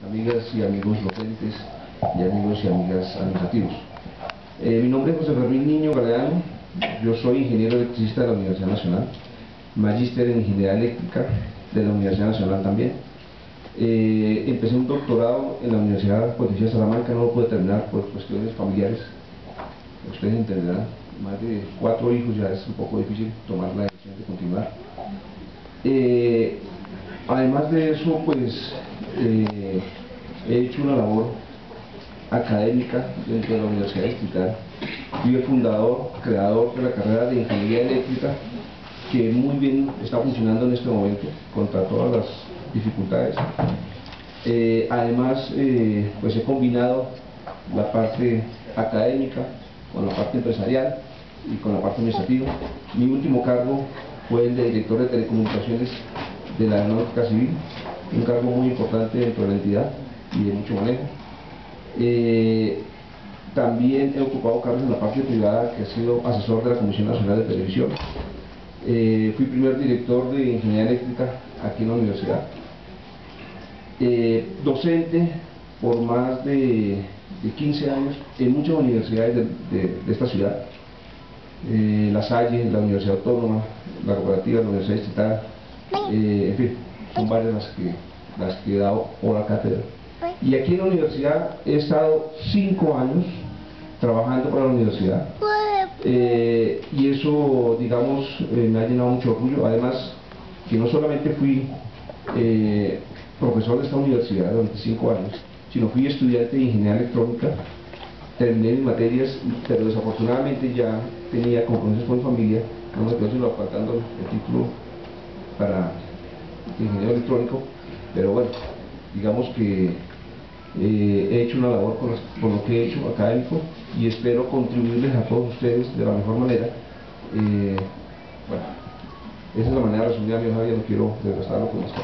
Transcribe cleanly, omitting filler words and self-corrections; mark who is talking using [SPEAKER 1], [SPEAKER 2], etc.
[SPEAKER 1] amigas y amigos docentes y amigos y amigas administrativos. Mi nombre es José Fermín Niño Galeano, yo soy ingeniero electricista de la Universidad Nacional, magíster en ingeniería eléctrica de la Universidad Nacional también. Empecé un doctorado en la Universidad Pontificia de Salamanca, no lo pude terminar por cuestiones familiares, ustedes entenderán, más de 4 hijos ya es un poco difícil tomar la decisión de continuar. Además de eso, pues he hecho una labor académica dentro de la Universidad Distrital. Fui el fundador, creador de la carrera de Ingeniería Eléctrica, que muy bien está funcionando en este momento, contra todas las dificultades. Además, pues he combinado la parte académica con la parte empresarial y con la parte administrativa. Mi último cargo fue el de director de telecomunicaciones de la Aeronáutica Civil, un cargo muy importante dentro de la entidad y de mucho manejo. También he ocupado cargos en la parte privada, que he sido asesor de la Comisión Nacional de Televisión. Fui primer director de Ingeniería Eléctrica aquí en la universidad. Docente por más de 15 años en muchas universidades de esta ciudad. La Salle, la Universidad Autónoma, la Cooperativa, la Universidad Distrital, en fin, son varias las que he dado hora cátedra. Y aquí en la universidad he estado 5 años trabajando para la universidad, y eso, digamos, me ha llenado mucho orgullo. Además, que no solamente fui profesor de esta universidad durante 5 años, sino fui estudiante de ingeniería electrónica, terminé mis materias, pero desafortunadamente ya tenía compromisos con mi familia, no me quedó sino faltando el título para ingeniero electrónico, pero bueno, digamos que he hecho una labor con lo que he hecho académico y espero contribuirles a todos ustedes de la mejor manera. Bueno, esa es la manera resumida, mi Javier, no quiero desgastarlo con esto.